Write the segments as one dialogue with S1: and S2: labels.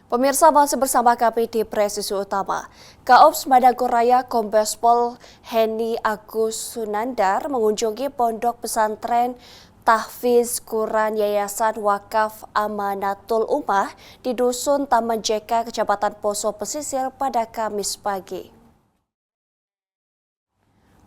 S1: Pemirsa, masih bersama kami di Presisi Utama. Kaops Madagoraya Kombes Pol Heni Agus Sunandar mengunjungi pondok pesantren Tahfiz Quran Yayasan Wakaf Amanatul Ummah di Dusun Taman Jeka, Kecamatan Poso Pesisir pada Kamis pagi.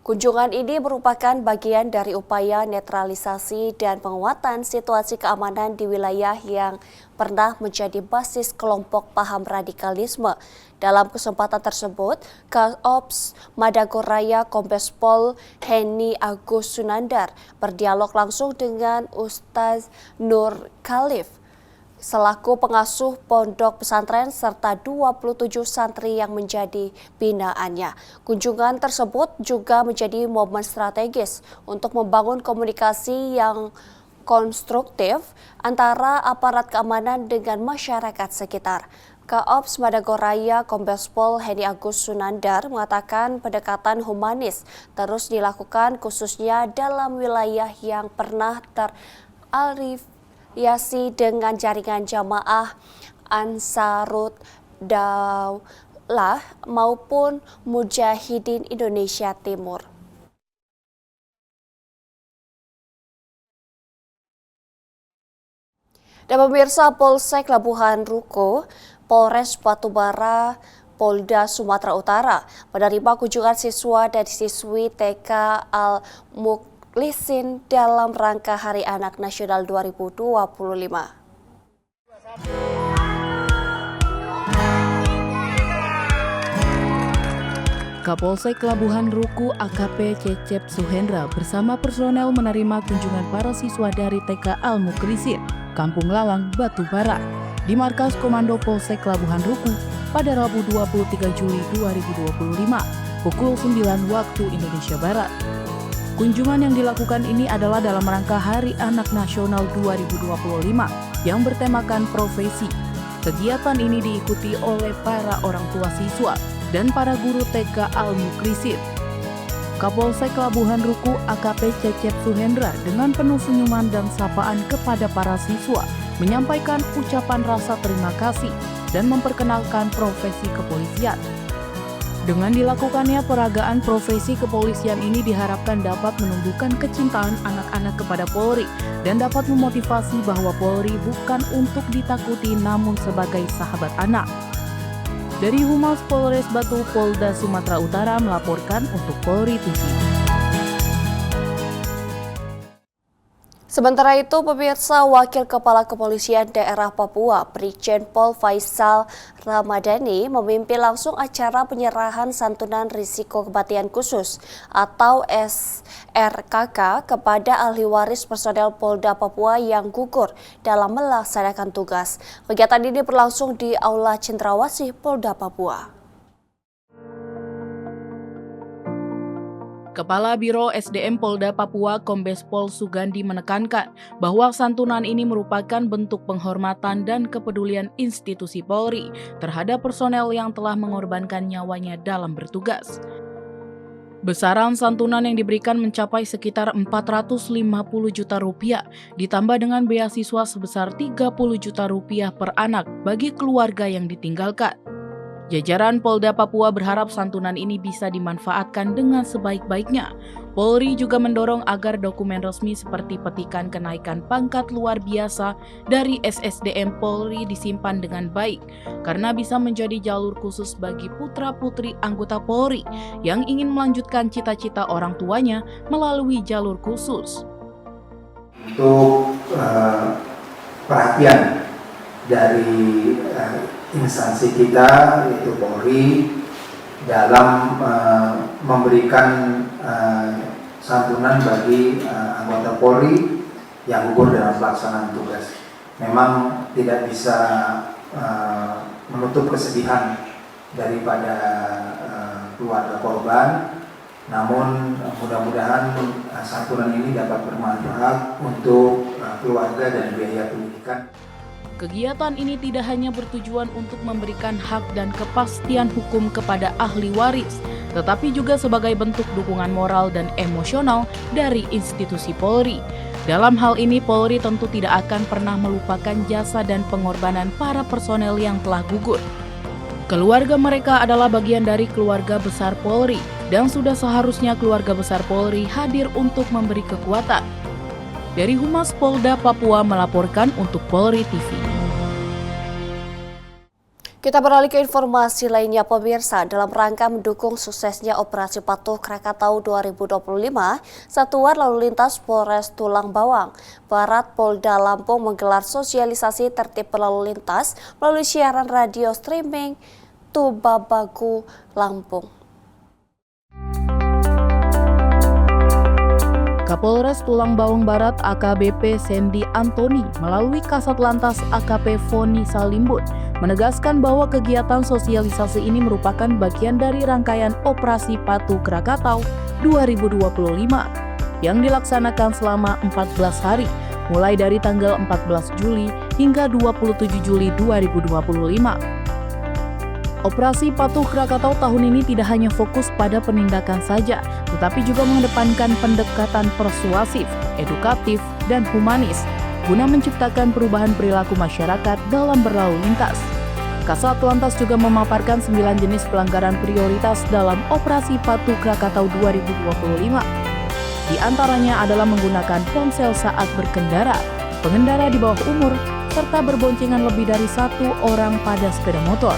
S1: Kunjungan ini merupakan bagian dari upaya netralisasi dan penguatan situasi keamanan di wilayah yang pernah menjadi basis kelompok paham radikalisme. Dalam kesempatan tersebut, Kaops Madagoraya Kombes Pol Heni Agus Sunandar berdialog langsung dengan Ustaz Nur Khalif selaku pengasuh pondok pesantren serta 27 santri yang menjadi binaannya. Kunjungan tersebut juga menjadi momen strategis untuk membangun komunikasi yang konstruktif antara aparat keamanan dengan masyarakat sekitar. Kaops Madagoraya Kombes Pol Heni Agus Sunandar mengatakan pendekatan humanis terus dilakukan khususnya dalam wilayah yang pernah terafiliasi dengan jaringan jamaah Ansarut Daulah maupun Mujahidin Indonesia Timur. Dan pemirsa, Polsek Labuhan Ruko, Polres Batubara, Polda Sumatera Utara menerima kunjungan siswa dan siswi TK Al-Mukhlisin dalam rangka Hari Anak Nasional 2025.
S2: Kapolsek Labuhan Ruku AKP Cecep Suhendra bersama personel menerima kunjungan para siswa dari TK Al-Mukhlisin, Kampung Lalang, Batubara, di markas Komando Polsek Labuhan Ruku pada Rabu 23 Juli 2025, pukul 9 waktu Indonesia Barat. Kunjungan yang dilakukan ini adalah dalam rangka Hari Anak Nasional 2025 yang bertemakan profesi. Kegiatan ini diikuti oleh para orang tua siswa dan para guru TK Al-Mukhlisin. Kapolsek Labuhan Ruku AKP Cecep Suhendra dengan penuh senyuman dan sapaan kepada para siswa menyampaikan ucapan rasa terima kasih dan memperkenalkan profesi kepolisian. Dengan dilakukannya peragaan profesi kepolisian ini diharapkan dapat menumbuhkan kecintaan anak-anak kepada Polri dan dapat memotivasi bahwa Polri bukan untuk ditakuti namun sebagai sahabat anak. Dari Humas Polres Batu Polda Sumatera Utara melaporkan untuk Polri TV.
S1: Sementara itu, pemirsa, Wakil Kepala Kepolisian Daerah Papua, Brigjen Pol Faisal Ramadhani memimpin langsung acara penyerahan santunan risiko kematian khusus atau SRKK kepada ahli waris personel Polda Papua yang gugur dalam melaksanakan tugas. Kegiatan ini berlangsung di Aula Cendrawasih Polda Papua.
S2: Kepala Biro SDM Polda Papua Kombes Pol Sugandi menekankan bahwa santunan ini merupakan bentuk penghormatan dan kepedulian institusi Polri terhadap personel yang telah mengorbankan nyawanya dalam bertugas. Besaran santunan yang diberikan mencapai sekitar 450 juta rupiah, ditambah dengan beasiswa sebesar 30 juta rupiah per anak bagi keluarga yang ditinggalkan. Jajaran Polda Papua berharap santunan ini bisa dimanfaatkan dengan sebaik-baiknya. Polri juga mendorong agar dokumen resmi seperti petikan kenaikan pangkat luar biasa dari SSDM Polri disimpan dengan baik, karena bisa menjadi jalur khusus bagi putra-putri anggota Polri yang ingin melanjutkan cita-cita orang tuanya melalui jalur khusus.
S3: Untuk perhatian dari instansi kita yaitu Polri dalam memberikan santunan bagi anggota Polri yang gugur dalam pelaksanaan tugas. Memang tidak bisa menutup kesedihan daripada keluarga korban, namun mudah-mudahan santunan ini dapat bermanfaat untuk keluarga dan biaya pendidikan.
S2: Kegiatan ini tidak hanya bertujuan untuk memberikan hak dan kepastian hukum kepada ahli waris, tetapi juga sebagai bentuk dukungan moral dan emosional dari institusi Polri. Dalam hal ini, Polri tentu tidak akan pernah melupakan jasa dan pengorbanan para personel yang telah gugur. Keluarga mereka adalah bagian dari keluarga besar Polri, dan sudah seharusnya keluarga besar Polri hadir untuk memberi kekuatan. Dari Humas Polda Papua melaporkan untuk Polri TV.
S1: Kita beralih ke informasi lainnya, pemirsa. Dalam rangka mendukung suksesnya Operasi Patuh Krakatau 2025, Satuan Lalu Lintas Polres Tulang Bawang Barat Polda Lampung menggelar sosialisasi tertib berlalu lintas melalui siaran radio streaming Tubabagu Lampung.
S2: Kapolres Tulang Bawang Barat AKBP Sandy Antoni melalui Kasat Lantas AKP Foni Salimbun menegaskan bahwa kegiatan sosialisasi ini merupakan bagian dari rangkaian Operasi Patuh Krakatau 2025 yang dilaksanakan selama 14 hari mulai dari tanggal 14 Juli hingga 27 Juli 2025. Operasi Patuh Krakatau tahun ini tidak hanya fokus pada penindakan saja, tetapi juga mengedepankan pendekatan persuasif, edukatif, dan humanis guna menciptakan perubahan perilaku masyarakat dalam berlalu lintas. Kasat Lantas juga memaparkan 9 jenis pelanggaran prioritas dalam Operasi Patuh Krakatau 2025. Di antaranya adalah menggunakan ponsel saat berkendara, pengendara di bawah umur, serta berboncengan lebih dari 1 orang pada sepeda motor.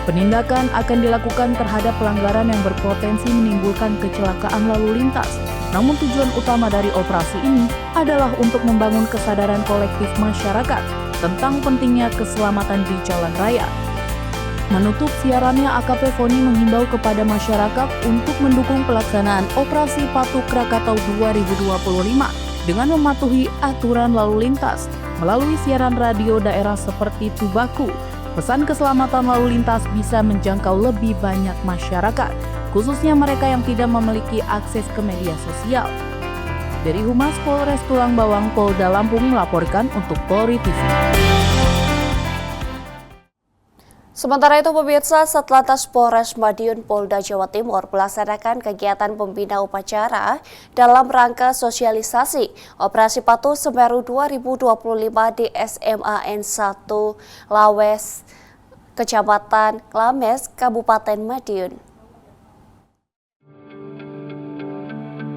S2: Penindakan akan dilakukan terhadap pelanggaran yang berpotensi menimbulkan kecelakaan lalu lintas. Namun tujuan utama dari operasi ini adalah untuk membangun kesadaran kolektif masyarakat tentang pentingnya keselamatan di jalan raya. Menutup siarannya, AKP Foni menghimbau kepada masyarakat untuk mendukung pelaksanaan Operasi Patuh Krakatau 2025 dengan mematuhi aturan lalu lintas melalui siaran radio daerah seperti Tubaku. Pesan keselamatan lalu lintas bisa menjangkau lebih banyak masyarakat, khususnya mereka yang tidak memiliki akses ke media sosial. Dari Humas Polres Tulang Bawang Polda Lampung melaporkan untuk Polri TV.
S1: Sementara itu, pemirsa, Satlantas Polres Madiun Polda Jawa Timur melaksanakan kegiatan pembina upacara dalam rangka sosialisasi Operasi Patuh Semeru 2025 di SMAN 1 Lawes, Kecamatan Klames, Kabupaten Madiun.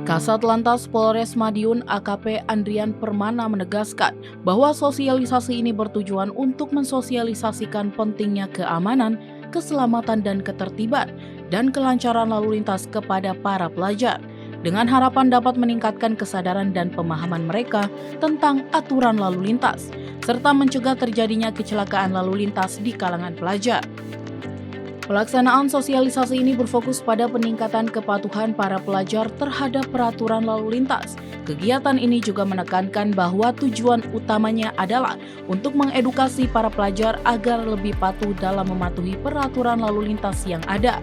S2: Kasat Lantas Polres Madiun AKP Andrian Permana menegaskan bahwa sosialisasi ini bertujuan untuk mensosialisasikan pentingnya keamanan, keselamatan dan ketertiban dan kelancaran lalu lintas kepada para pelajar dengan harapan dapat meningkatkan kesadaran dan pemahaman mereka tentang aturan lalu lintas serta mencegah terjadinya kecelakaan lalu lintas di kalangan pelajar. Pelaksanaan sosialisasi ini berfokus pada peningkatan kepatuhan para pelajar terhadap peraturan lalu lintas. Kegiatan ini juga menekankan bahwa tujuan utamanya adalah untuk mengedukasi para pelajar agar lebih patuh dalam mematuhi peraturan lalu lintas yang ada.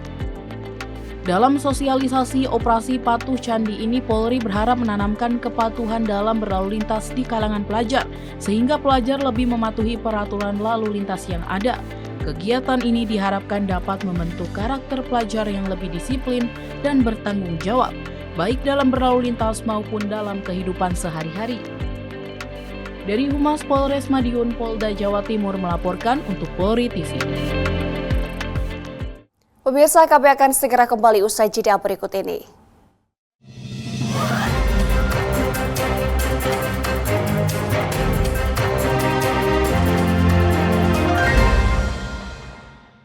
S2: Dalam sosialisasi Operasi Patuh Candi ini, Polri berharap menanamkan kepatuhan dalam berlalu lintas di kalangan pelajar, sehingga pelajar lebih mematuhi peraturan lalu lintas yang ada. Kegiatan ini diharapkan dapat membentuk karakter pelajar yang lebih disiplin dan bertanggung jawab, baik dalam berlalu lintas maupun dalam kehidupan sehari-hari. Dari Humas Polres Madiun Polda Jawa Timur melaporkan untuk Polri TV.
S1: Pemirsa, kami akan segera kembali usai jeda berikut ini.